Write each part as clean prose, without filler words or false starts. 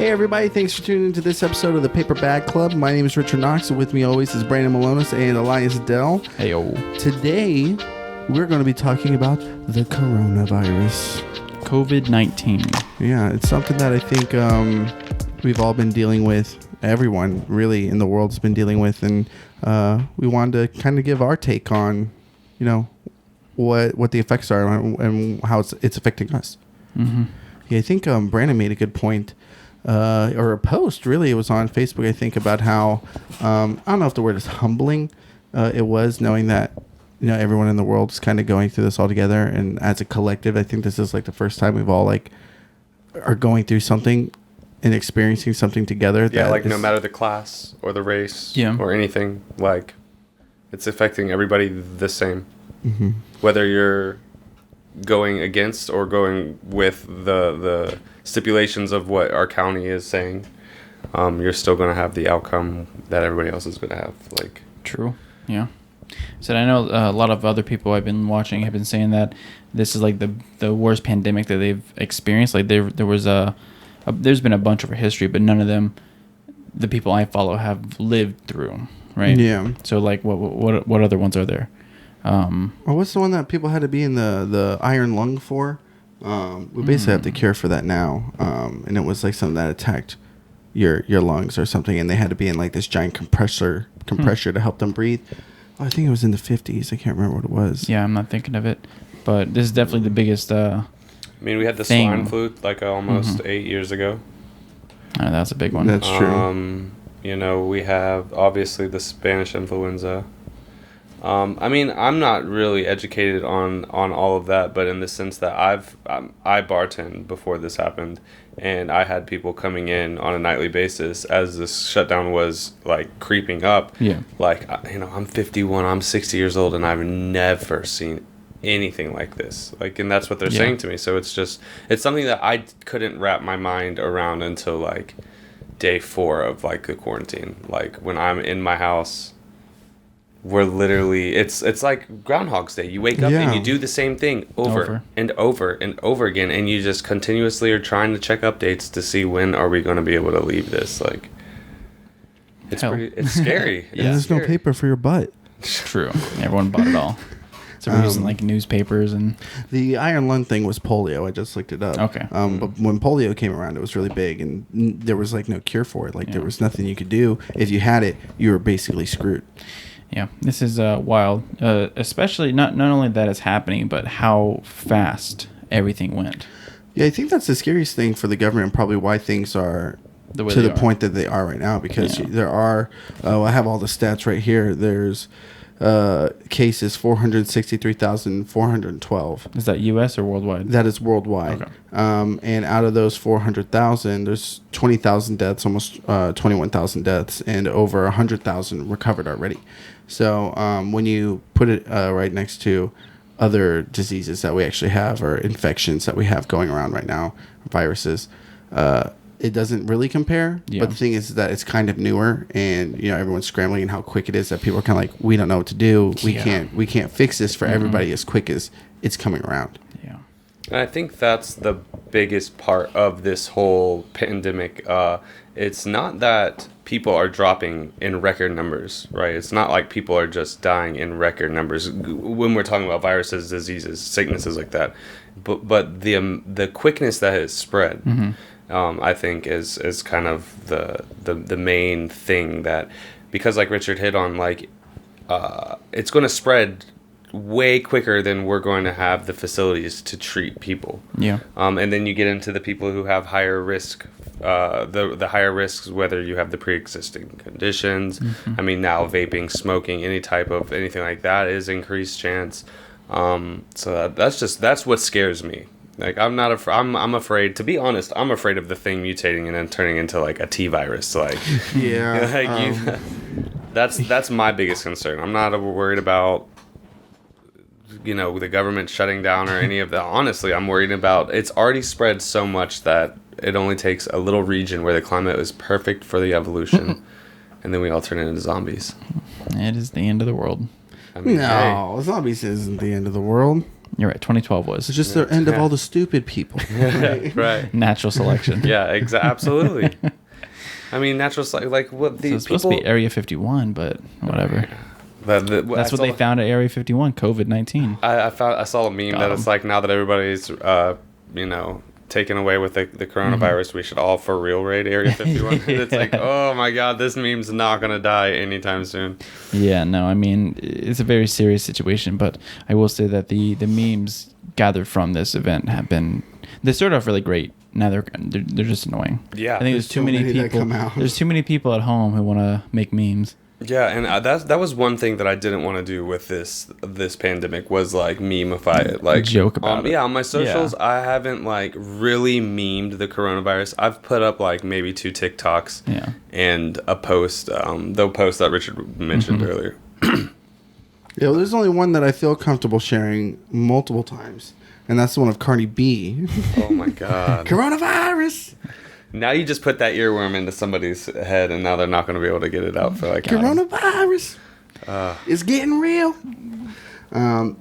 Hey everybody, thanks for tuning into this episode of the Paper Bag Club. My name is Richard Knox, and with me always is Brandon Malonis and Aliyes Dell. Heyo. Today, we're going to be talking about the coronavirus. Covid-19. Yeah, it's something that I think we've all been dealing with. Everyone really in the world has been dealing with, and we wanted to kind of give our take on, what the effects are and how it's affecting us. Mm-hmm. Yeah, I think Brandon made a good point, or a post, really. It was on Facebook, I think, about how, I don't know if the word is humbling, it was knowing that, everyone in the world is kind of going through this all together. And as a collective, I think this is like the first time we've all are going through something and experiencing something together. Yeah, no matter the class or the race or anything, it's affecting everybody the same. Mm-hmm. Whether you're going against or going with the stipulations of what our county is saying, you're still going to have the outcome that everybody else is going to have. True. Yeah. So I know a lot of other people I've been watching have been saying that this is the worst pandemic that they've experienced. There's been a bunch over history, but none of them, the people I follow, have lived through. Right. Yeah. So what other ones are there? Or what's the one that people had to be in the iron lung for? We basically have the cure for that now. And it was something that attacked your lungs or something, and they had to be in this giant compressor to help them breathe. Oh, I think it was in the 50s. I can't remember what it was. Yeah, I'm not thinking of it, but this is definitely the biggest. We had the swine flu almost 8 years ago. Oh, that's a big one. That's true. We have obviously the Spanish influenza. I'm not really educated on all of that, but in the sense that I bartended before this happened, and I had people coming in on a nightly basis as this shutdown was creeping up. Yeah. I'm 51, I'm 60 years old, and I've never seen anything like this. And that's what they're saying to me. So it's something that I couldn't wrap my mind around until day 4 of the quarantine. When I'm in my house, we're literally, it's like Groundhog's Day. You wake up and you do the same thing over and over and over again, and you just continuously are trying to check updates to see when are we going to be able to leave this. It's scary. Yeah. There's no paper for your butt. True. Everyone bought it all. So we're using newspapers and the iron lung thing was polio. I just looked it up. Okay. But when polio came around, it was really big, and there was no cure for it. There was nothing you could do. If you had it, you were basically screwed. Yeah, this is wild. Especially not only that it's happening, but how fast everything went. Yeah, I think that's the scariest thing for the government, and probably why things are to the point that they are right now. Because there are, I have all the stats right here. There's cases 463,412. Is that U.S. or worldwide? That is worldwide. Okay. And out of those 400,000, there's 20,000 deaths, almost 21,000 deaths, and over 100,000 recovered already. So when you put it right next to other diseases that we actually have, or infections that we have going around right now, viruses, it doesn't really compare. Yeah. But the thing is that it's kind of newer, and everyone's scrambling, and how quick it is that people are kind of we don't know what to do. We can't fix this for everybody as quick as it's coming around. Yeah. And I think that's the biggest part of this whole pandemic. It's not that people are dropping in record numbers, right? It's not like people are just dying in record numbers when we're talking about viruses, diseases, sicknesses like that. But the quickness that has spread, I think is kind of the main thing, that because Richard hit on, it's going to spread way quicker than we're going to have the facilities to treat people. Yeah. And then you get into the people who have higher risk, the higher risks, whether you have the pre-existing conditions. Now vaping, smoking, anything like that is increased chance. So that's what scares me. I'm not I'm afraid, to be honest. I'm afraid of the thing mutating and then turning into a T virus. That's my biggest concern. I'm not worried about the government shutting down or any of that. Honestly, I'm worried about it's already spread so much that it only takes a little region where the climate is perfect for the evolution, and then we all turn into zombies. It is the end of the world. Zombies isn't the end of the world. You're right. 2012 was It's just the end of all the stupid people. Right. natural selection. Yeah, absolutely. I mean, like what So the it's supposed to be Area 51, but whatever. That's what they found at Area 51, COVID-19. I saw a meme that it's like, now that everybody's taken away with the coronavirus, we should all for real raid Area 51. It's like, oh my god, this meme's not gonna die anytime soon. Yeah, no, I mean, it's a very serious situation, but I will say that the memes gathered from this event they started off really great. Now they're just annoying. Yeah, I think there's too many people. There's too many people at home who want to make memes. Yeah, and that was one thing that I didn't want to do with this pandemic, was like memeify it, like joke about it. Yeah, on my socials, I haven't like really memed the coronavirus. I've put up like maybe 2 TikToks, and a post, the post that Richard mentioned earlier. Yeah, well, there's only one that I feel comfortable sharing multiple times, and that's the one of Cardi B. Oh my god, coronavirus. Now you just put that earworm into somebody's head, and now they're not going to be able to get it out for like coronavirus. It's getting real.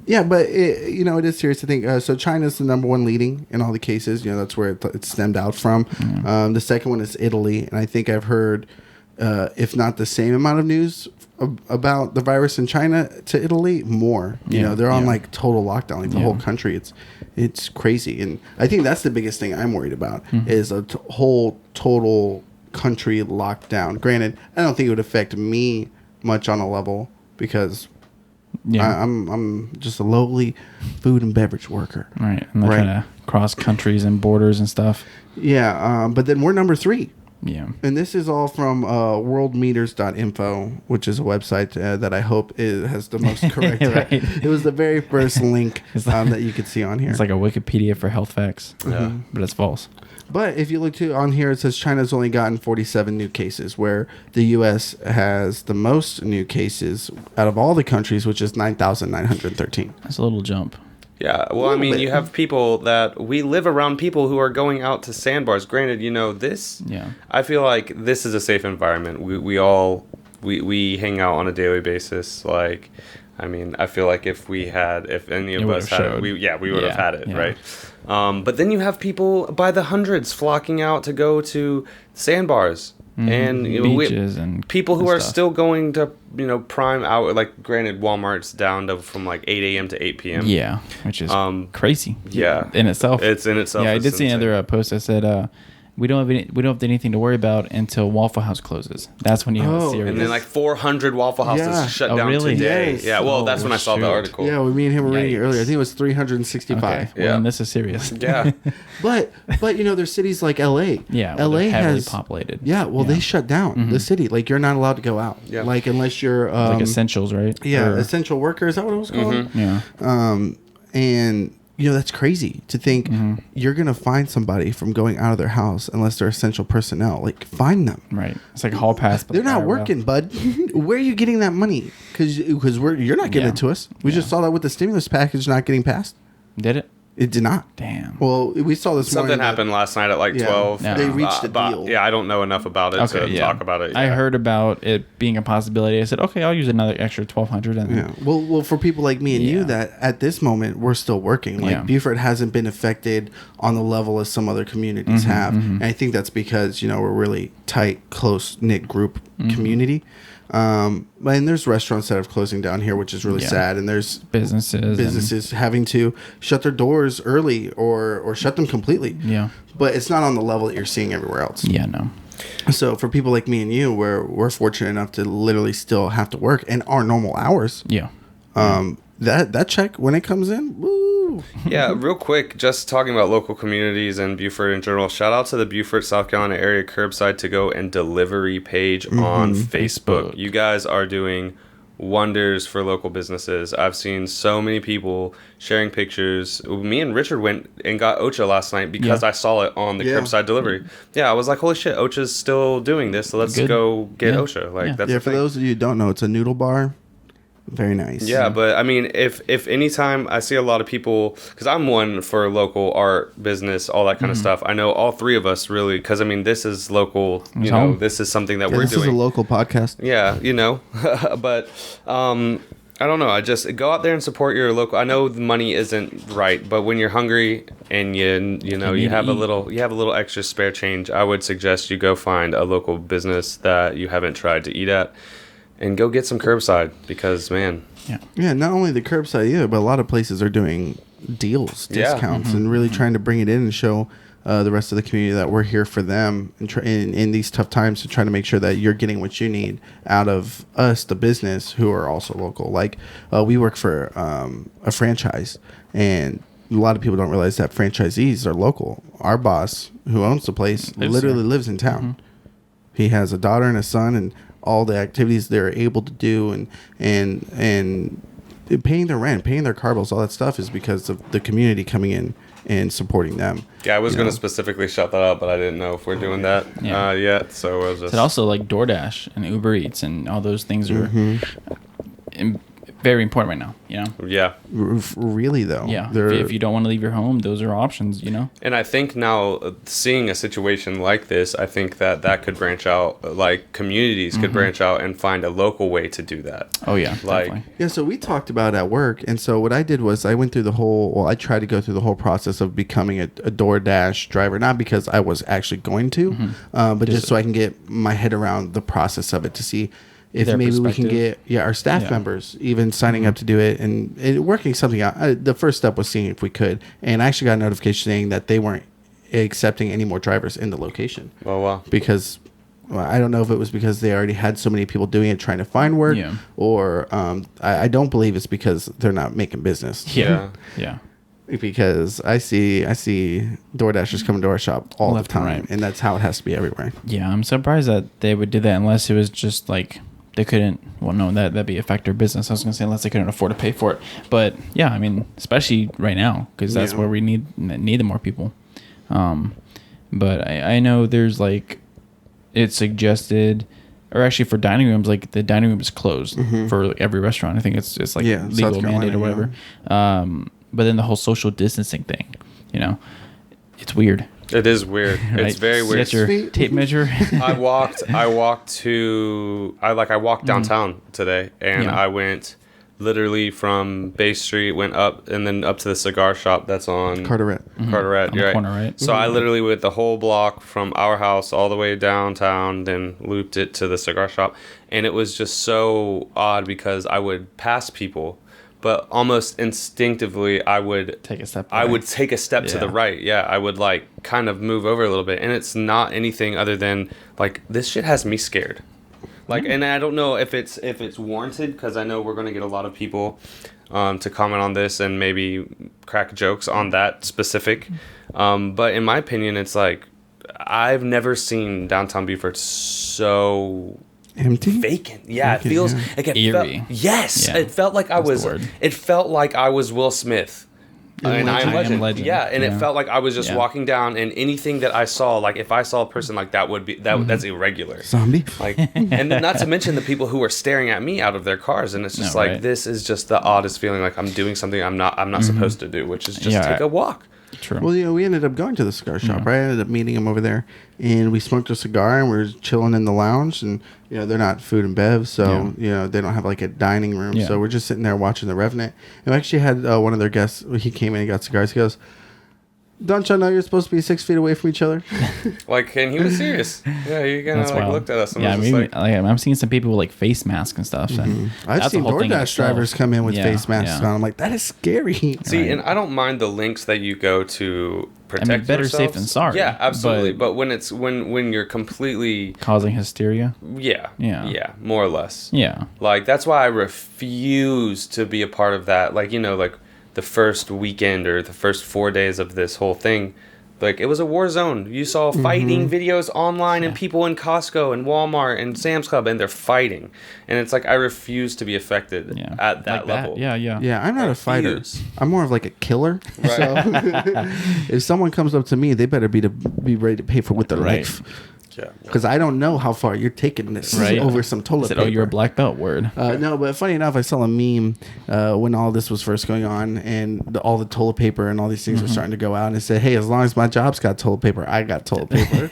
Yeah, but it is serious to think. So China's the number one leading in all the cases. That's where it stemmed out from. The second one is Italy, and I think I've heard, if not the same amount of news about the virus in China to Italy, more. They're on like total lockdown, like the whole country. It's crazy, and I think that's the biggest thing I'm worried about is a whole total country lockdown. Granted, I don't think it would affect me much on a level because I'm just a lowly food and beverage worker. Right, and they're trying to cross countries and borders and stuff. Yeah, but then we're number 3. Yeah. And this is all from worldmeters.info, which is a website that I hope has the most correct. Right. It was the very first link that you could see on here. It's like a Wikipedia for health facts, but it's false. But if you look on here, it says China's only gotten 47 new cases, where the U.S. has the most new cases out of all the countries, which is 9,913. That's a little jump. Yeah, well, I mean, you have people that we live around people who are going out to sandbars. Granted, this. Yeah. I feel like this is a safe environment. We all hang out on a daily basis. Like, I mean, I feel like if any of us had it, we would have had it, right? But then you have people by the hundreds flocking out to go to sandbars. And beaches and people who are still going to prime hour, like granted Walmart's down to from like 8 a.m. to 8 p.m. Yeah, which is crazy. Yeah, in itself. It's in itself. Yeah, I did see another post that said we don't have anything to worry about until Waffle House closes. That's when you have a serious. And then like 400 Waffle Houses shut down today. Yes. Yeah, well, that's when I saw the article. Yeah, me and him were reading it earlier. I think it was 365. Okay. Well, and this is serious. Yeah. but there's cities like LA. Yeah, LA heavily has populated. Yeah, well, they shut down the city. Like, you're not allowed to go out. Yeah. Like, unless you're like essentials, right? Yeah, essential worker. Is that what it was called? Yeah. And that's crazy to think you're going to find somebody from going out of their house unless they're essential personnel. Like, find them. Right. It's like hall pass. But they're not working, bud. Where are you getting that money? Because you're not giving it to us. We just saw that with the stimulus package not getting passed. Did it? It did not. Damn. Well, we saw this morning. Something happened last night at like 12. Yeah. They reached a deal. Yeah, I don't know enough about it to talk about it. Yeah. I heard about it being a possibility. I said, okay, I'll use another extra $1,200. And yeah. Well, for people like me and you, that at this moment we're still working. Like Beaufort hasn't been affected on the level as some other communities have, and I think that's because we're really tight, close knit group community. And there's restaurants that are closing down here, which is really sad. And there's businesses having to shut their doors early or shut them completely. Yeah. But it's not on the level that you're seeing everywhere else. Yeah, no. So for people like me and you, we're fortunate enough to literally still have to work in our normal hours. Yeah. That check, when it comes in, woo. Yeah, real quick, just talking about local communities and Beaufort in general, shout out to the Beaufort, South Carolina area curbside to go and delivery page on Facebook. You guys are doing wonders for local businesses. I've seen so many people sharing pictures. Me and Richard went and got Ocha last night because I saw it on the curbside delivery. Yeah, I was like, holy shit, Ocha's still doing this, so let's go get Ocha. Like, that's for those of you who don't know, it's a noodle bar. Very nice. Yeah, but I mean, if anytime I see a lot of people, because I'm one for local art, business, all that kind of stuff. I know all three of us really, because I mean, this is local. You know, this is something that we're doing. This is a local podcast. Yeah, but I don't know. I just go out there and support your local. I know the money isn't right, but when you're hungry and you have a little extra spare change, I would suggest you go find a local business that you haven't tried to eat at, and go get some curbside because man. Yeah. Not only the curbside either, but a lot of places are doing deals, discounts, and really trying to bring it in and show the rest of the community that we're here for them and in these tough times to try to make sure that you're getting what you need out of us, the business, who are also local. Like we work for a franchise, and a lot of people don't realize that franchisees are local. Our boss, who owns the place, literally lives in town. He has a daughter and a son, and all the activities they're able to do and paying their rent, paying their car bills, all that stuff is because of the community coming in and supporting them. Yeah, I was going to specifically shout that out, but I didn't know if we're doing that yet. So it was just... But also like DoorDash and Uber Eats and all those things are very important right now, you know? Yeah. Really, though. Yeah. If you don't want to leave your home, those are options, you know? And I think now, seeing a situation like this, I think that could branch out, like communities could branch out and find a local way to do that. Oh, yeah. Like, definitely. Yeah, so we talked about it at work, and so what I did was I went through I tried to go through the whole process of becoming a DoorDash driver, not because I was actually going to, but just so I can get my head around the process of it to see if Their maybe we can perspective. get our staff members even signing up to do it and working something out. The first step was seeing if we could, and I actually got a notification saying that they weren't accepting any more drivers in the location. oh, wow. Because I don't know if it was because they already had so many people doing it trying to find work, or I don't believe it's because they're not making business. Yeah. Because I see DoorDashers coming to our shop all Left the and time, right. and that's how it has to be everywhere. Yeah, I'm surprised that they would do that unless it was just like they couldn't. Well, no, that'd be a factor of business. I was gonna say unless they couldn't afford to pay for it. But yeah, I mean, especially right now because that's where we need the more people. But I know there's like it's suggested, or actually for dining rooms, like the dining room is closed for like, every restaurant. I think it's like legal mandate or whatever. But then the whole social distancing thing, you know, it's weird. It is weird. Right? It's very weird. Get your tape measure. I walked downtown today, and I went literally from Bay Street, went up and then up to the cigar shop that's on Carteret. Carteret, On the corner, right? So I literally went the whole block from our house all the way downtown, then looped it to the cigar shop, and it was just so odd because I would pass people, but almost instinctively I would take a step. I would take a step to the right. Yeah, I would like kind of move over a little bit, and it's not anything other than like this shit has me scared. Like, and I don't know if it's warranted because I know we're gonna get a lot of people to comment on this and maybe crack jokes on that specific. But in my opinion, it's like I've never seen downtown Beaufort so Empty? vacant. Yeah, Vacant, it feels yeah. like it Eerie. it felt like I was. It felt like I was Will Smith. And I Am Legend. Yeah, and it felt like I was just walking down, and anything that I saw, like if I saw a person like that, would be that's irregular. Zombie. Like, and then not to mention the people who were staring at me out of their cars, and it's just this is just the oddest feeling. Like I'm doing something I'm not supposed to do, which is just take a walk. True. Well, we ended up going to the cigar shop, right? I ended up meeting him over there, and we smoked a cigar, and we were chilling in the lounge, and they're not food and bev, so they don't have like a dining room, so we're just sitting there watching The Revenant. And we actually had one of their guests. He came in and got cigars. He goes, "Don't you know you're supposed to be 6 feet away from each other?" Like, and he was serious. Yeah, he kind of like looked at us. And was just I'm seeing some people with like face masks and stuff. And I've seen DoorDash drivers come in with face masks on. I'm like, that is scary. See, and I don't mind the links that you go to protect better yourselves. safe than sorry. Yeah, absolutely. But when it's when you're completely causing hysteria. Yeah, more or less. Yeah. Like that's why I refuse to be a part of that. Like like the first weekend or the first 4 days of this whole thing, like it was a war zone. You saw fighting videos online and people in Costco and Walmart and Sam's Club, and they're fighting. And it's like I refuse to be affected at that level. Yeah. I'm not a fighter. I'm more of like a killer. Right. So if someone comes up to me, they better be ready to pay for with their life. Yeah. Because I don't know how far you're taking this over some toilet paper. Oh, you're a black belt word. No, but funny enough, I saw a meme when all this was first going on, and all the toilet paper and all these things were starting to go out, and it said, "Hey, as long as my job's got toilet paper, I got toilet paper."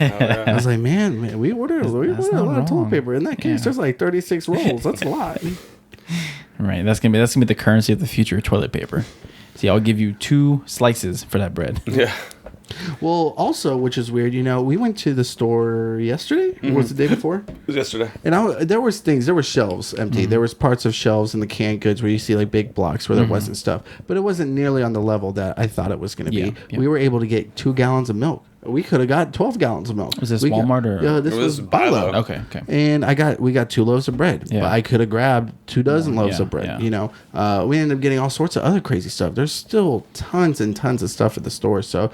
I was like, man, we ordered a lot of toilet paper. In that case, there's like 36 rolls. That's a lot. Right. That's gonna be the currency of the future of toilet paper. See, I'll give you 2 slices for that bread. Yeah. Well, also, which is weird, we went to the store yesterday. Or was it the day before? It was yesterday. And there were shelves empty. There was parts of shelves in the canned goods where you see like big blocks where there wasn't stuff, but it wasn't nearly on the level that I thought it was going to be. Yeah. We were able to get 2 gallons of milk. We could have got 12 gallons of milk. Was this Walmart or? Yeah, this It was was Bilo. Bilo. Okay. And we got 2 loaves of bread. Yeah. But I could have grabbed 2 dozen loaves Yeah, of bread. yeah. We ended up getting all sorts of other crazy stuff. There's still tons and tons of stuff at the store. So,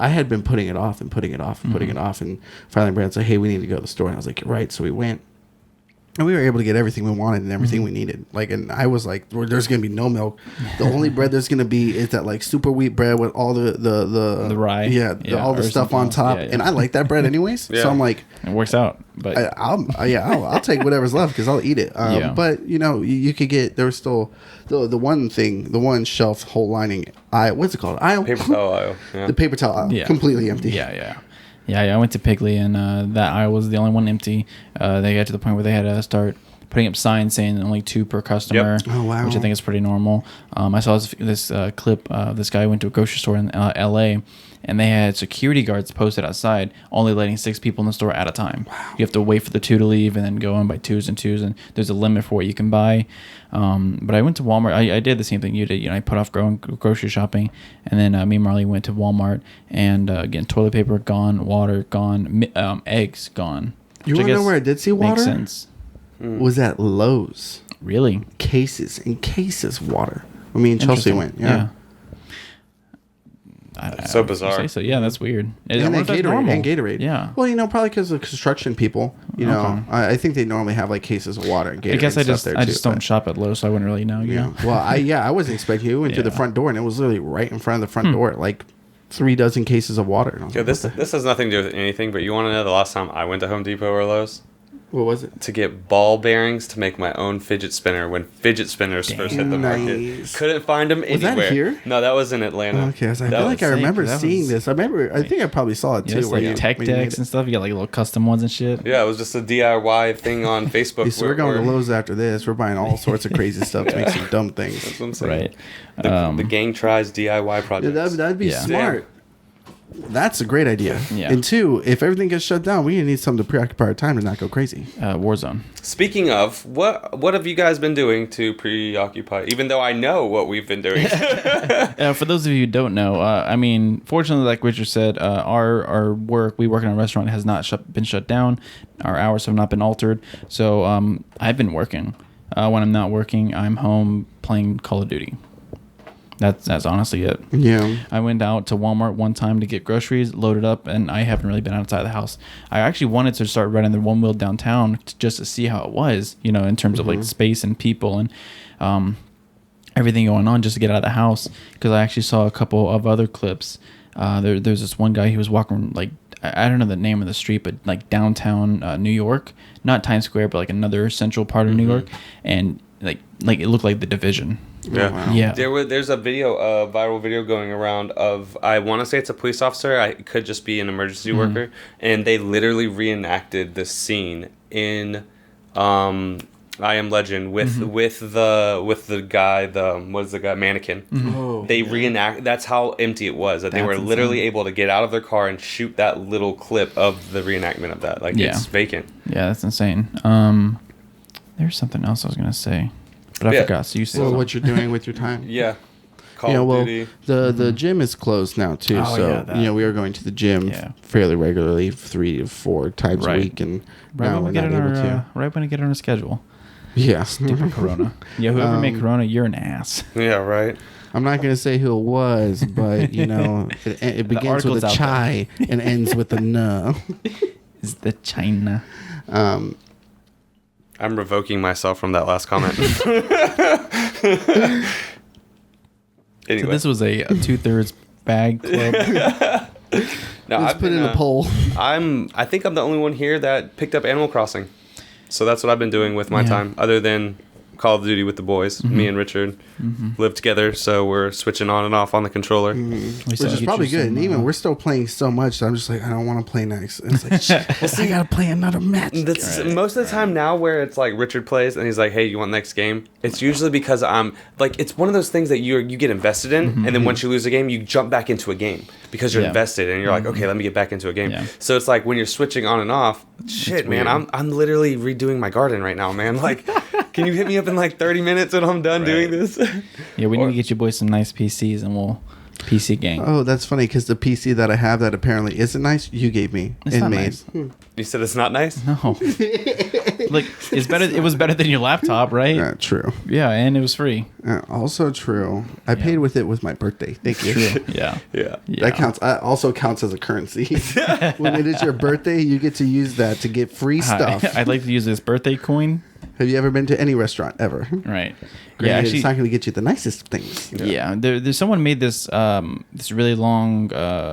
I had been putting it off and putting it off and putting it off. And finally, Brad said, "Hey, we need to go to the store." And I was like, "You're right." So we went. And we were able to get everything we wanted and everything we needed. And I was like, "There's gonna be no milk. The only bread there's gonna be is that like super wheat bread with all the rye, all the or stuff on something top." else. Yeah. And I like that bread anyways. Yeah. So I'm like, It works out, but I'll take whatever's left because I'll eat it. Yeah. But you could get, there was still the one shelf whole lining. What's it called? Aisle. Paper towel aisle. Yeah. The paper towel aisle, Yeah. completely empty. Yeah. I went to Piggly, and that aisle was the only one empty. They got to the point where they had to start putting up signs saying only 2 per customer. Yep. Oh, wow. Which I think is pretty normal. I saw this clip of this guy who went to a grocery store in L.A., and they had security guards posted outside, only letting 6 people in the store at a time. Wow. You have to wait for the 2 to leave and then go in by 2s and 2s, and there's a limit for what you can buy. But I went to Walmart. I did the same thing you did. I put off grocery shopping, and then me and Marley went to Walmart, and again, toilet paper gone, water gone, eggs gone. You want to know where I did see water? Makes sense. Was at Lowe's. Really? Cases and cases water. Me and Chelsea went. Yeah. So bizarre. Say so. Yeah, that's weird. And then Gatorade. Yeah. Well, probably because of construction people. Okay. I think they normally have like cases of water and Gatorade. I guess I stuff there just too, don't but- shop at Lowe's, so I wouldn't really know. Yeah. Well, I wasn't expecting it. We went to the Yeah. front door, and it was literally right in front of the front door, like 3 dozen cases of water. And I was Yeah, like, this has nothing to do with anything, but you want to know the last time I went to Home Depot or Lowe's? what was it? To get ball bearings to make my own fidget spinner when fidget spinners first hit the market. Nice. Couldn't find them Was that anywhere. here? No, that was in Atlanta. Okay, I was like, I That feel like I was- remember that seeing was- this. I think I probably saw it Yeah, too. it's like where tech when you decks made and stuff. You got like little custom ones and shit. Yeah, it was just a DIY thing on Facebook. it. So we're going to Lowe's after this. We're buying all sorts of crazy stuff to make some dumb things. That's what I'm saying. Right. The gang tries DIY Yeah, projects. that'd be Yeah. smart. That's a great idea. Yeah. And 2, if everything gets shut down, we need something to preoccupy our time to not go crazy. Warzone. Speaking of, what have you guys been doing to preoccupy? Even though I know what we've been doing. For those of you who don't know, fortunately, like Richard said, our work, we work in a restaurant, has not been shut down. Our hours have not been altered. So I've been working. When I'm not working, I'm home playing Call of Duty. That's honestly it. Yeah. I went out to Walmart one time to get groceries, loaded up, and I haven't really been outside the house. I actually wanted to start running the one wheel downtown just to see how it was, in terms of like space and people and everything going on, just to get out of the house. Because I actually saw a couple of other clips. There's this one guy who was walking like, I don't know the name of the street, but like downtown New York, not Times Square, but like another central part of New York, and like it looked like The Division. Yeah. Wow. Yeah. There's a viral video going around of, I want to say it's a police officer, it could just be an emergency worker, and they literally reenacted the scene in I Am Legend with the guy, mannequin. Oh, They reenact. That's how empty it was. That they That's were literally insane. able to get out of their car and shoot that little clip of the reenactment of that. Like Yeah. it's vacant. Yeah, that's insane. There's something else I was gonna say, but I Yeah. forgot. So you said So something. what you're doing with your time? Yeah. Call of well, Duty. the gym is closed now too. Oh, so yeah, that. we are going to the gym Yeah. fairly regularly, 3 to 4 times Right. a week, and right now when we're we get not on able our to. right when we get on a schedule. Yeah, Stupid Corona. Yeah, whoever made Corona, you're an ass. Yeah, right. I'm not going to say who it was, but it begins with article's a out chai and ends with a n. Is the China? I'm revoking myself from that last comment. Anyway, So this was a 2/3 bag club. no, Let's I've put been, in a poll. I think I'm the only one here that picked up Animal Crossing. So that's what I've been doing with my Yeah. time, other than Call of Duty with the boys. Me and Richard live together, so we're switching on and off on the controller. Which is probably good. And even we're still playing so much that I'm just like, I don't want to play next. And it's like, shit, I gotta play another match. That's most of the time now where it's like Richard plays and he's like, hey, you want next game? It's usually because I'm like, it's one of those things that you get invested in, and then once you lose a game, you jump back into a game because you're invested and you're like, okay, let me get back into a game. So it's like when you're switching on and off, shit, man, I'm literally redoing my garden right now, man. Like, can you hit me up in like 30 minutes when I'm done doing this? Yeah, we need to get you boys some nice PCs and we'll PC gang. Oh, that's funny because the PC that I have that apparently isn't nice, you gave me It's and not made. nice. You said it's not nice? No. Like, it's better. It was better than your laptop, right? True. Yeah, and it was free. Also true. I paid with it with my birthday. Thank you. True. Yeah. Yeah. That counts. Also counts as a currency. When it is your birthday, you get to use that to get free stuff. I'd like to use this birthday coin. Have you ever been to any restaurant ever? Right. Granted, Yeah, actually, it's not going to get you the nicest things. yeah. There's someone made this this really long.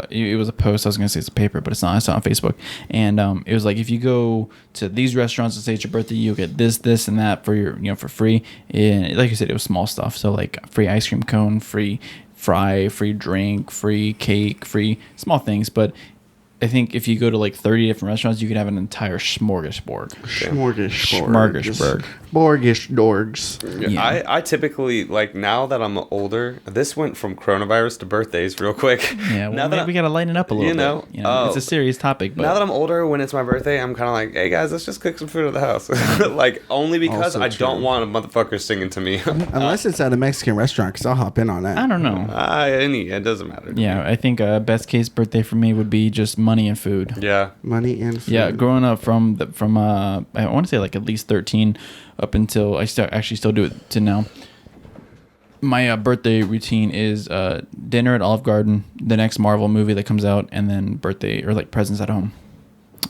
It was a post. I was gonna say it's a paper, but it's not. It's on Facebook, and it was like if you go to these restaurants and say it's your birthday, you get this, and that for your for free. And like you said, it was small stuff. So like free ice cream cone, free fry, free drink, free cake, free small things, but. I think if you go to like 30 different restaurants, you could have an entire smorgasbord. Smorgasbord. Borgish Yeah. I typically, like, now that I'm older, this went from coronavirus to birthdays real quick. Yeah, well, now that we got to lighten it up a little bit. It's a serious topic. But now that I'm older, when it's my birthday, I'm kind of like, hey, guys, let's just cook some food at the house. Like, only because Also I true. don't want a motherfucker singing to me. Unless it's at a Mexican restaurant, because I'll hop in on that. I don't know. It doesn't matter. Yeah, I think best case birthday for me would be just money and food. Yeah. Money and food. Yeah, growing up from I want to say like at least 13 up until I still do it to now. My birthday routine is dinner at Olive Garden, the next Marvel movie that comes out, and then birthday or like presents at home.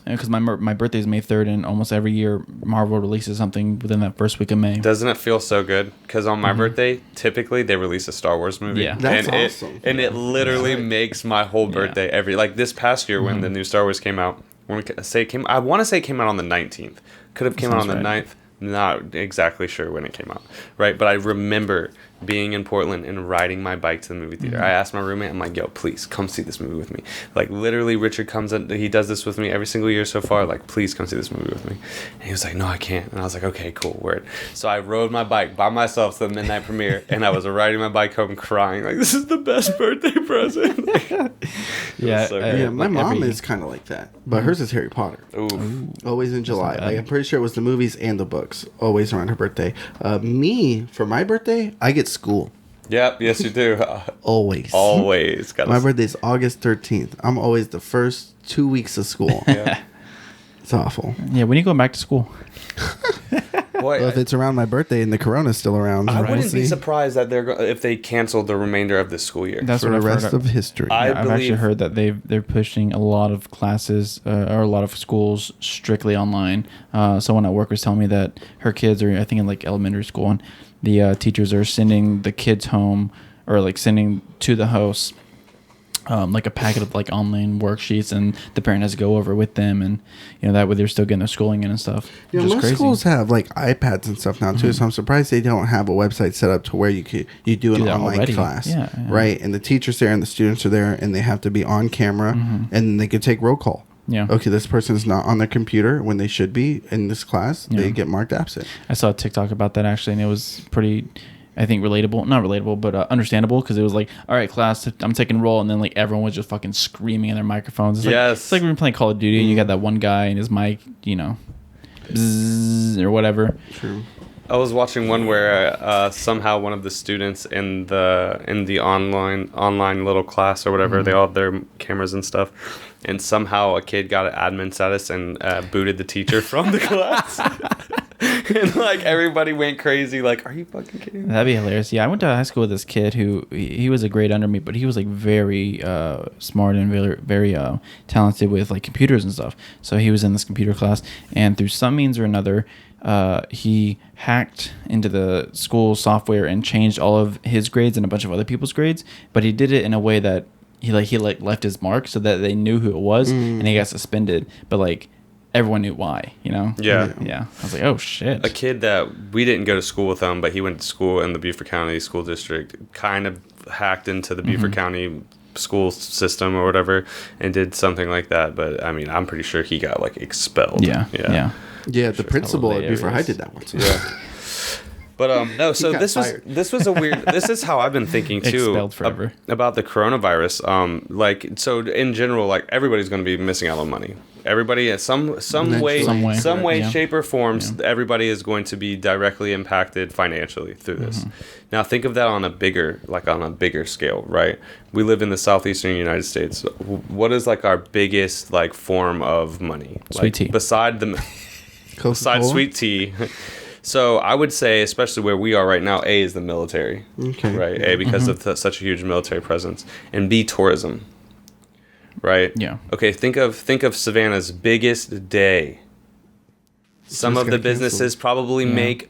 Because my birthday is May 3rd, and almost every year Marvel releases something within that first week of May. Doesn't it feel so good? Because on my birthday, typically they release a Star Wars movie. Yeah. That's and awesome. It literally makes my whole birthday like this past year when the new Star Wars came out. I want to say it came out on the 19th. Could have came out on the 9th. Not exactly sure when it came out, right? But I remember being in Portland and riding my bike to the movie theater. I asked my roommate, I'm like, yo, please come see this movie with me. Like, literally, Richard comes in, he does this with me every single year so far. Like, please come see this movie with me. And he was like, no, I can't. And I was like, okay, cool, word. So I rode my bike by myself to the midnight premiere, and I was riding my bike home crying. Like, this is the best birthday present. Yeah, My mom is kind of like that, but hers is Harry Potter. Ooh. Always in July. bad. Like, I'm pretty sure it was the movies and the books. Always around her birthday. Me, for my birthday, I get school. Yep, yes, you do. Always. Always. My birthday is August 13th. I'm always the first 2 weeks of school. Yeah. It's awful. Yeah, when are you going back to school? Boy, Well, if it's around my birthday and the corona's still around, I we'll wouldn't be see. surprised that if they canceled the remainder of this school year. That's For what the I've rest heard. of history. I I've actually believe- heard that they're pushing a lot of classes or a lot of schools strictly online. Someone at work was telling me that her kids are, I think, in like elementary school, and the teachers are sending the kids home or like sending to the house like a packet of like online worksheets, and the parent has to go over with them, and that way they're still getting their schooling in and stuff. You know, Which is most crazy. schools have like iPads and stuff now too, so I'm surprised they don't have a website set up to where you do an that online already. class, Yeah. right? And the teachers there and the students are there, and they have to be on camera, and they could take roll call. Yeah. Okay, this person's not on their computer when they should be in this class. They Yeah. get marked absent. I saw a TikTok about that actually, and it was pretty, I think, not relatable, but understandable, because it was like, all right, class, I'm taking roll, and then like everyone was just fucking screaming in their microphones. It's like, Yes. it's like we were playing Call of Duty, and you got that one guy and his mic, bzzz, or whatever. True. I was watching one where somehow one of the students in the online little class or whatever, they all have their cameras and stuff, and somehow a kid got an admin status and booted the teacher from the class. And like everybody went crazy. Like, are you fucking kidding me? That'd be hilarious. Yeah, I went to high school with this kid who he was a grade under me, but he was like very smart and very talented with like computers and stuff. So he was in this computer class, and through some means or another, he hacked into the school software and changed all of his grades and a bunch of other people's grades. But he did it in a way that he left his mark so that they knew who it was, and he got suspended. But like everyone knew why, Yeah. Yeah. I was like, oh shit. A kid that we didn't go to school with him, but he went to school in the Beaufort County School District, kind of hacked into the Beaufort County school system or whatever and did something like that. But I mean, I'm pretty sure he got like expelled. Yeah. The principal at Beaufort High hilarious. did that once. Yeah. But no, so got fired. this was a weird. This is how I've been thinking too Expelled forever. about the coronavirus. Like, so in general, like everybody's going to be missing out on money. Everybody in some way, Yeah. shape, or forms, everybody is going to be directly impacted financially through this. Now, think of that on a bigger scale, right? We live in the southeastern United States. What is like our biggest like form of money? Sweet like, tea. Besides sweet tea. So I would say, especially where we are right now, A is the military, right? A, because of such a huge military presence, and B, tourism, right? Yeah. Okay, think of Savannah's biggest day. Some just of the got businesses canceled. probably make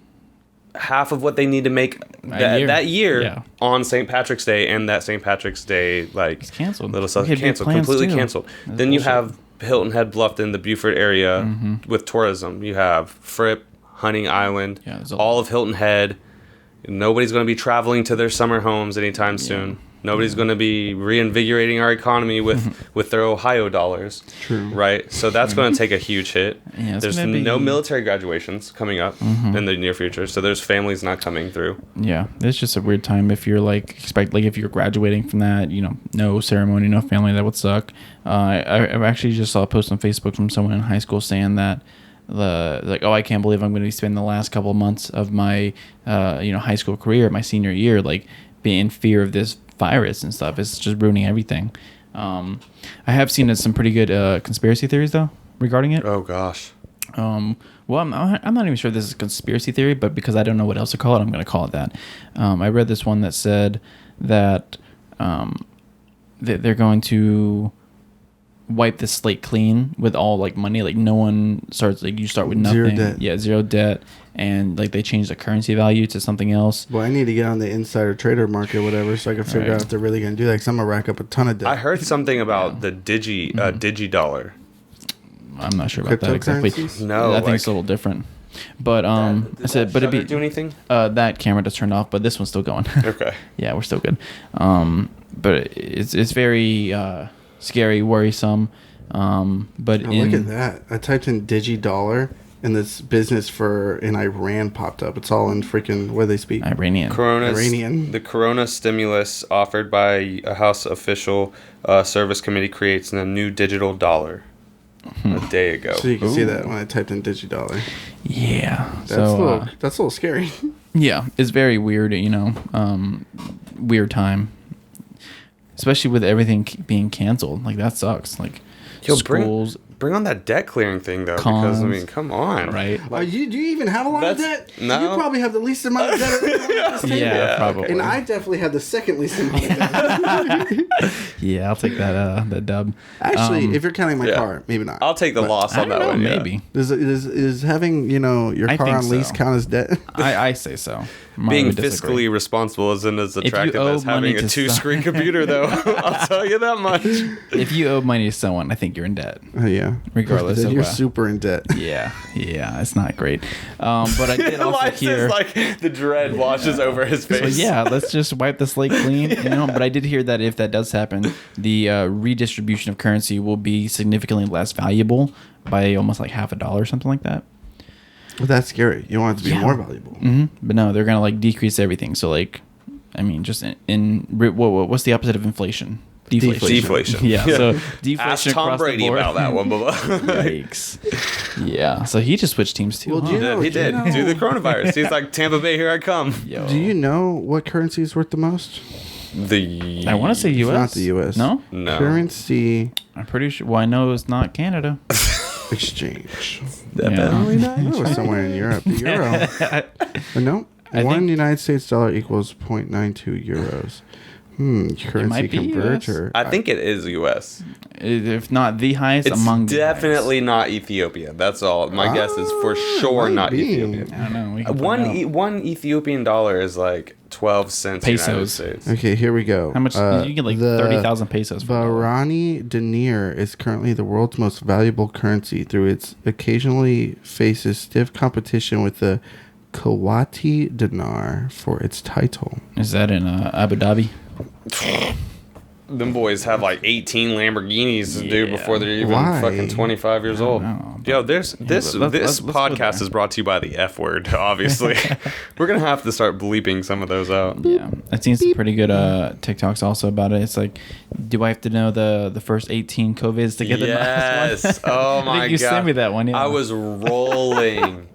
half of what they need to make that year Yeah. on St. Patrick's Day, and that St. Patrick's Day, like, It's canceled. little stuff We had big canceled, plans, completely too. canceled. That's Then you bullshit. have Hilton Head Bluffton, the Beaufort area with tourism. You have Fripp, Hunting Island, Yeah, there's a all of Hilton Head. Nobody's going to be traveling to their summer homes anytime soon. Nobody's going to be reinvigorating our economy with their Ohio dollars. True. Right? So that's going to take a huge hit. Yeah, it's There's gonna be- no military graduations coming up in the near future. So there's families not coming through. Yeah, it's just a weird time if you're like if you're graduating from that, no ceremony, no family, that would suck. I actually just saw a post on Facebook from someone in high school saying that I can't believe I'm going to be spending the last couple of months of my high school career, my senior year, like being in fear of this virus and stuff. It's just ruining everything. I have seen some pretty good conspiracy theories though regarding it. Oh, gosh. Well, I'm not even sure this is a conspiracy theory, but because I don't know what else to call it, I'm going to call it that. I read this one that said that they're going to wipe the slate clean with all like money. Like no one starts, like you start with nothing. Zero debt. Yeah, zero debt. And like they change the currency value to something else. Well, I need to get on the insider trader market, whatever, so I can figure out if they're really going to do that. Because I'm going to rack up a ton of debt. I heard something about the digi dollar. I'm not sure about that exactly. Cryptocurrencies? No, I think it's a little different. But I said, but it'd be do anything? that camera just turned off, but this one's still going. Okay. Yeah, we're still good. But it's very scary, worrisome. But Oh, look at that. I typed in DigiDollar, and this business in Iran popped up. It's all in freaking, what do they speak? Iranian. Iranian. The Corona stimulus offered by a House official service committee creates a new digital dollar a day ago. So you can see that when I typed in DigiDollar. Yeah. That's a little scary. Yeah, it's very weird. Weird time, especially with everything being canceled. Like that sucks. Like schools. Bring on that debt clearing thing though, because I mean, come on, Right. Do you even have a lot of debt? No. You probably have the least amount of debt at this table. Yeah, probably. And I definitely have the second least amount of debt. Yeah, I'll take that dub. Actually, if you're counting my yeah. car, maybe not. I'll take the loss I on don't that know, one. Yeah. maybe. Is having your I car think on lease so. count as debt? I say so. Mine Being would disagree. fiscally responsible isn't as you attractive owe as having money a to two-screen computer, though. I'll tell you that much. If you owe money to someone, I think you're in debt. Yeah. Regardless Then of you're what. super in debt. Yeah, it's not great. But I did also Elias hear. is like the dread washes over his So face. yeah, let's just wipe the slate clean. But I did hear that if that does happen, the redistribution of currency will be significantly less valuable by almost like $50 or something like that. Well, that's scary. You want it to be more valuable. But no, they're gonna like decrease everything. So like, I mean, just what's the opposite of inflation? Deflation. Yeah. So deflation Ask Tom across Brady the board. about that one, Bubba. Yikes. Yeah. So he just switched teams too. Well, do you know- He did. Due to the coronavirus. He's like, Tampa Bay, here I come. Yo. Do you know what currency is worth the most? The I want to say U.S. It's not the U.S. No. No. Currency I'm pretty sure. Well, I know it's not Canada. exchange. Definitely not. No, it's somewhere in Europe. The euro. No. One think- United States dollar equals 0.92 euros. Currency might be converter. I think it is U.S. If not the highest, It's among the definitely not Ethiopia. That's all. My guess is for sure might not be. Ethiopia. highest. I don't know. We can find out. One Ethiopian dollar is like 12 cents Pesos. United States. Okay, here we go. How much? You get like the 30,000 pesos for a dollar. Bahraini dinar is currently the world's most valuable currency through its occasionally faces stiff competition with the Kuwaiti dinar for its title. Is that in Abu Dhabi? Them boys have like 18 Lamborghinis to do Yeah. before they're even Why? fucking 25 years old. know, Yo, this let's go podcast there. is brought to you by the F word, obviously. We're going to have to start bleeping some of those out. Yeah, I've seen some pretty good TikToks also about it. It's like, do I have to know the first 18 COVIDs to get the last one? Yes. Oh I my think you god. sent me that one. Yeah. I was rolling.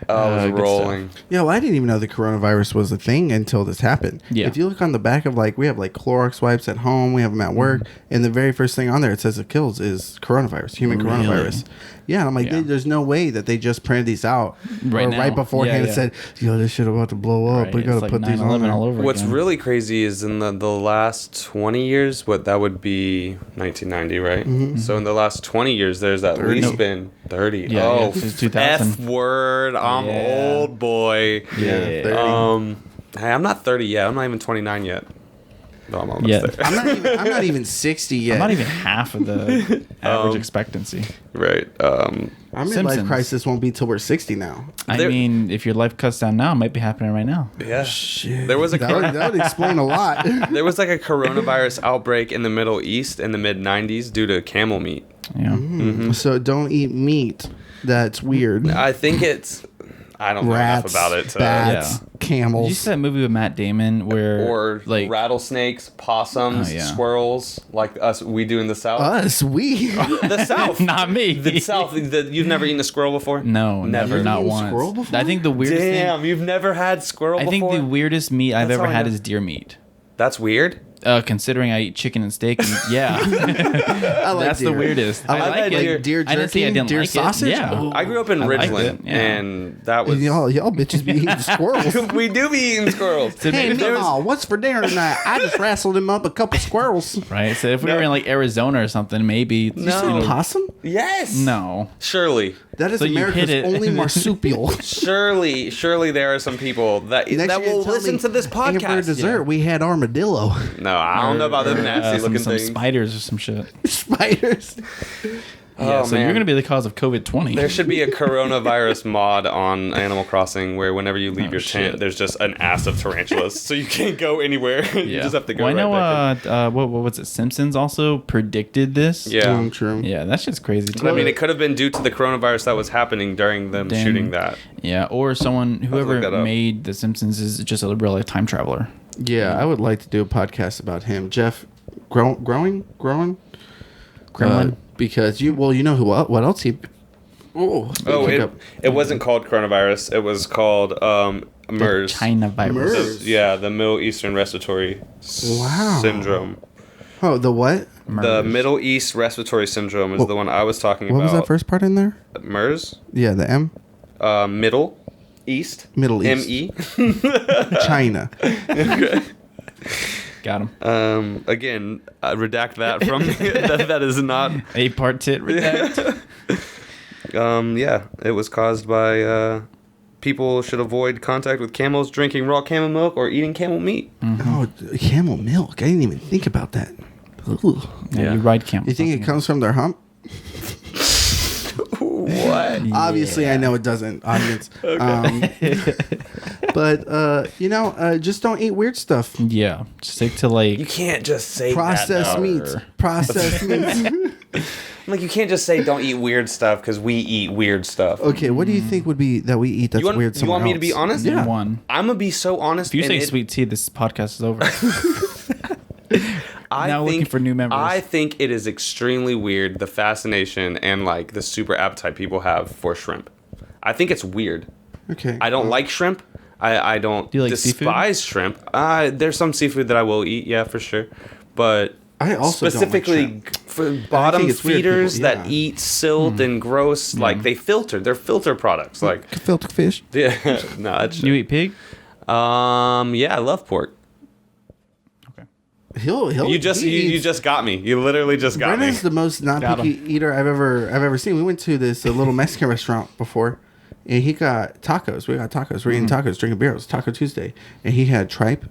Good rolling. Yo, I didn't even know the coronavirus was a thing until this happened. Yeah. If you look on the back of we have Clorox wipes at home, we have them at work, and the very first thing on there it says it kills is coronavirus, human Really? coronavirus. Yeah, and I'm like, Yeah. there's no way that they just printed these out Right or now. right beforehand Yeah, and said, yo, this shit about to blow up. Right, We gotta it's like put these on 9/11 there. all over What's again. really crazy is in the last 20 years, what that would be 1990, right? Mm-hmm. So in the last 20 years, there's at 30. least been 30. Yeah, oh, yeah, since 2000. F word. I'm Yeah. old boy. Yeah. 30. Hey, I'm not 30 yet. I'm not even 29 yet. No, I'm almost Yeah. there. I'm not even 60 yet. I'm not even half of the average expectancy. Right. Our midlife Simpsons. crisis won't be till we're 60 now. I There- mean, if your life cuts down now, it might be happening right now. Yeah. Shit. There was a that would explain a lot. there was like a coronavirus outbreak in the Middle East in the mid 90s due to camel meat. Yeah. So don't eat meat. That's weird. I think it's I don't know Rats, enough about it. bats, Yeah. Did camels. you see that movie with Matt Damon where Or like rattlesnakes, possums, Oh, yeah. squirrels, like we do in the South. Us, we. The South, not me. The South. You've never eaten a squirrel before? No, never, Never not eaten once. squirrel before? I think the weirdest Damn, you've never had squirrel thing. I before? think the weirdest meat I've That's ever all I had know. is deer meat. That's weird. Considering I eat chicken and steak, and yeah, I like that's the deer. weirdest. I I like like deer. it. Like deer I didn't say I jerky, didn't deer like sausage? it. Yeah. Ooh. I grew up in I liked Ridgeland, it, yeah. and that was. Y'all bitches be eating squirrels. we do be eating squirrels. So Hey, maybe there was- Mama, what's for dinner tonight? I just wrestled him up a couple squirrels. right? So if we were in like Arizona or something, maybe. No. Possum? Yes. No. Surely. That is So you America's hit it. only marsupial. Surely there are some people that Next that you're will gonna tell listen me, to this and for podcast. dessert, we had armadillo. No, I don't know about them nasty some, looking some things. spiders or some shit. Spiders. Yeah, Oh, so man. you're gonna be the cause of COVID-20. There should be a coronavirus mod on Animal Crossing where whenever you leave your tent, shit. there's just an ass of tarantulas, so you can't go anywhere. You just have to go. Well, I right know. back in. What was it? Simpsons also predicted this. Yeah. True. Yeah, that shit's crazy too. I mean, it could have been due to the coronavirus that was happening during them Damn. shooting that. Yeah, or someone look that whoever up. made The Simpsons is just a real life time traveler. Yeah, I would like to do a podcast about him. Jeff, growing? Gremlin. Because you know what else he... Oh, It wasn't called coronavirus. It was called MERS. China virus. MERS. Yeah, the Middle Eastern Respiratory Wow. Syndrome. Oh, the what? The Middle East Respiratory Syndrome is the one I was talking What about. was that first part in there? MERS? Yeah, the M? Middle East? Middle East. M-E? China. Got him. Again, redact that from me. that is not. A part tit redact. Yeah, it was caused by people should avoid contact with camels, drinking raw camel milk, or eating camel meat. Oh, camel milk. I didn't even think about that. Ooh. Yeah, you ride camels. You think it comes from their hump? What? Obviously, I know it doesn't, audience. But, just don't eat weird stuff. Yeah, stick to like. You can't just say Processed that. meats. Processed meats. Like, you can't just say don't eat weird stuff because we eat weird stuff. Okay, what do you think would be that we eat that's weird You want me to somewhere be else? honest? Yeah. One. I'm going to be so honest. If you and say it- sweet tea, this podcast is over. I Now think, looking for new members. I think it is extremely weird, the fascination and like the super appetite people have for shrimp. I think it's weird. Okay. I don't like shrimp. I don't Do you like despise shrimp. There's some seafood that I will eat, yeah, for sure. But I also don't like specifically shrimp. for bottom it's weird feeders people, yeah. that eat silt and gross, like they're filter products. Like, Filter fish. yeah, no, that's You eat pig? yeah, I love pork. Okay. He'll You just got me. You literally just got Brendan's me. the most non Got picky eater I've ever seen. We went to this little Mexican restaurant before, and he got tacos. We got tacos. We're eating tacos, drinking beer. It was Taco Tuesday, and he had tripe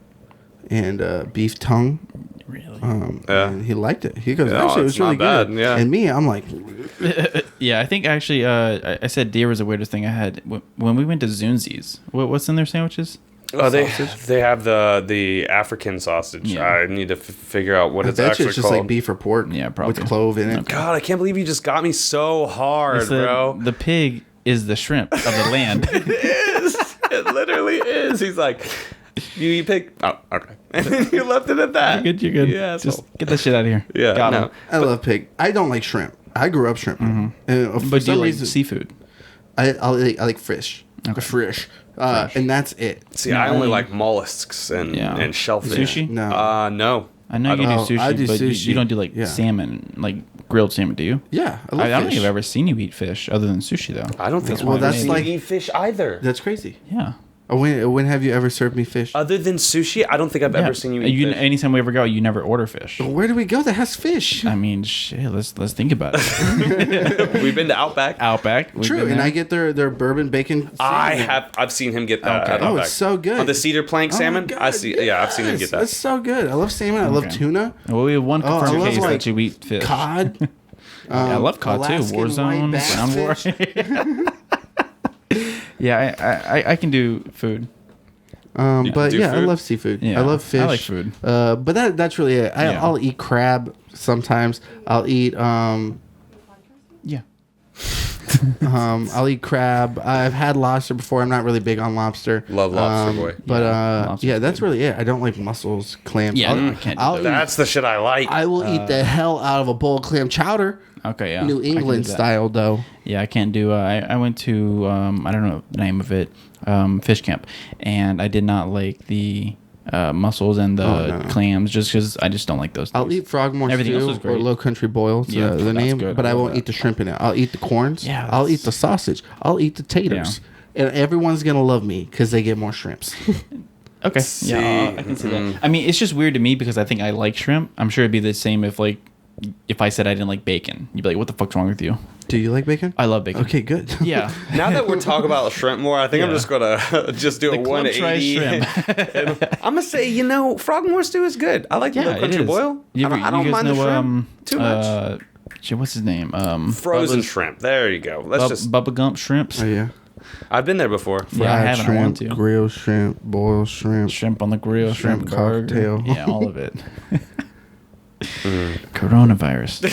and beef tongue. Really? And he liked it. He goes, Yeah, actually, it it's was really not bad, good. yeah. And me, I'm like, Yeah, I think actually, I said deer was the weirdest thing I had when we went to Zunzi's. What's in their sandwiches? Oh, they have the African sausage. Yeah. I need to figure out what I it's bet you actually it's just called. like beef or pork Yeah, probably. with clove in it. Okay. God, I can't believe you just got me so hard, It's the, bro. the pig is the shrimp of the land. It is. It literally is. He's like, you eat pig? Oh, okay. And then you left it at that. You're good. Yeah, Just get that shit out of here. Yeah, Got no. him. I love pig. I don't like shrimp. I grew up shrimp. And for But do some you like reason, seafood? I like fish. Okay. Fish. And that's it. See, No, I only I- like mollusks and Yeah. shellfish. Sushi? No. No. I know you do don't- sushi, I do but sushi. you don't do like Yeah. salmon, like grilled salmon, do you? Yeah, I love I don't think fish. I've ever seen you eat fish other than sushi, though. I don't think Well, I've that's seen like- you eat fish either. That's crazy. Yeah. When have you ever served me fish? Other than sushi, I don't think I've ever seen you eat fish. Anytime we ever go, you never order fish. Where do we go that has fish? I mean, shit. Let's think about it. We've been to Outback. Outback. we've True, been and there. I get their bourbon bacon. salmon. I've seen him get that. Okay. at Oh, Outback. it's so good. On the cedar plank Oh my salmon, God, I've seen him yes, get that. It's so good. I love salmon. I love Okay. tuna, Well, we have one Oh, I confirmed love, case like, that you eat fish. cod. Yeah, I love cod too. Alaskan Warzone, white Sound War. bass Yeah, I can do food. But Do yeah, I food? love seafood. Yeah, I love fish. I like food. But that's really it. Yeah. I'll eat crab sometimes. I'll eat Yeah. I'll eat crab. I've had lobster before. I'm not really big on lobster. Love lobster, boy. But lobster's yeah, that's really it. I don't like mussels, clams. Yeah, I'll, I can't do I'll those. eat, That's the shit I like. I will eat the hell out of a bowl of clam chowder. Okay, yeah. New I can do England that. style though. Yeah, I can't do. I went to I don't know the name of it, fish camp, and I did not like the mussels and the clams just because I just don't like those. I'll things. eat frogmore Everything else stew is or great. low country boil. It's, Yeah, the that's name, good. but I I love won't that. eat the shrimp in it. I'll eat the corns. Yeah, I'll eat that's- the sausage. I'll eat the taters. And everyone's gonna love me because they get more shrimps. Okay. See, Yeah, I can see that. I mean, it's just weird to me because I think I like shrimp. I'm sure it'd be the same if I said I didn't like bacon. You'd be like, "What the fuck's wrong with you?" Do you like bacon? I love bacon. Okay, good. Yeah. Now that we're talking about shrimp more, I think I'm Yeah. just gonna just do The a club 180. shrimp. I'm gonna say, frogmore stew is good. I like the Yeah, low it country is. boil. You I don't guys mind the know, shrimp too much. Shit, what's his name? Frozen Bubba's- shrimp. There you go. Let's just. Bubba Gump shrimps. Oh yeah. I've been there before. Yeah, I haven't. I want shrimp, to. grilled shrimp, boiled shrimp. Shrimp on the grill, shrimp, Shrimp burger. cocktail. Yeah, all of it. Coronavirus.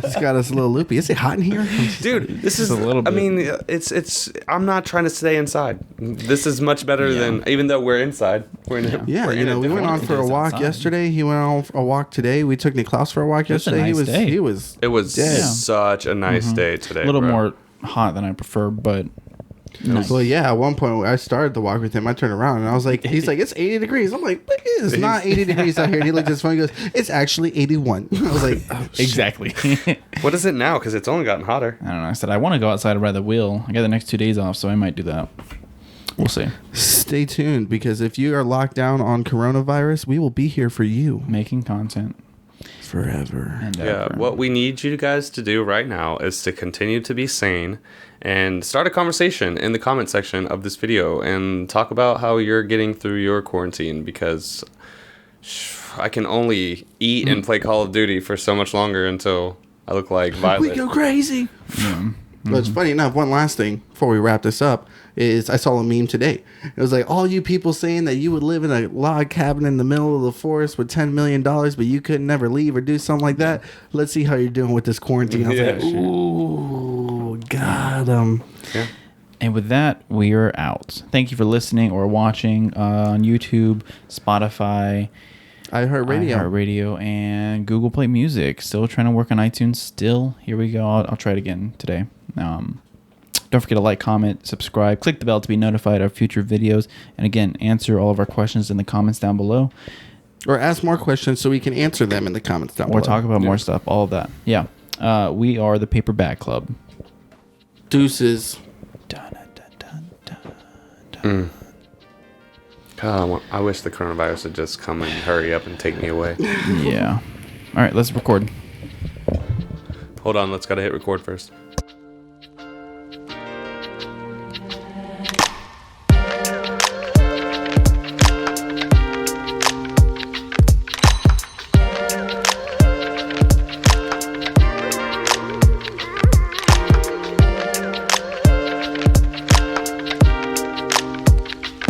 It's got us a little loopy. Is it hot in here? Dude, this is a little I bit. mean, it's. I'm not trying to stay inside. This is much better Yeah. than, even though we're inside. We're in. Yeah, we're in a we went different- on for a It's walk outside. yesterday. He went on a walk today. We took Niklaus for a walk was a yesterday. nice day. He was. It was dead. such a nice day today. A little bro. more hot than I prefer, but nice. Well, yeah. At one point, I started the walk with him. I turned around and I was like, "He's like, it's 80 degrees." I'm like, "But it's not 80 degrees out here." And he looked at his phone. He goes, "It's actually 81." I was like, oh, shit. Exactly. I What is it now? Because it's only gotten hotter. don't know. I said I want to go outside and ride the wheel. I got the next 2 days off, so I might do that. We'll see. Stay tuned because if you are locked down on coronavirus, we will be here for you Making content. forever. And Yeah, what we need you guys to do right now is to continue to be sane and start a conversation in the comment section of this video and talk about how you're getting through your quarantine, because I can only eat and play Call of Duty for so much longer until I look like We Violet. go crazy. But it's funny enough, one last thing before we wrap this up is I saw a meme today. It was like, all you people saying that you would live in a log cabin in the middle of the forest with $10 million, but you could never leave or do something like that. Let's see how you're doing with this quarantine. I was Yeah, like, sure. ooh, got him. Yeah. And with that, we are out. Thank you for listening or watching on YouTube, Spotify, iHeartRadio. iHeartRadio, and Google Play Music. Still trying to work on iTunes. Still, here we go. I'll try it again today. Don't forget to like, comment, subscribe, click the bell to be notified of future videos, and again, answer all of our questions in the comments down below, Or ask more questions so we can answer them in the comments down or below. talk about more stuff. All of that. Yeah. We are the Paper Bag Club. Deuces. Dun, dun, dun, dun, dun. God, I wish the coronavirus would just come and hurry up and take me away. Yeah. All right, let's record. Hold on, let's gotta hit record first.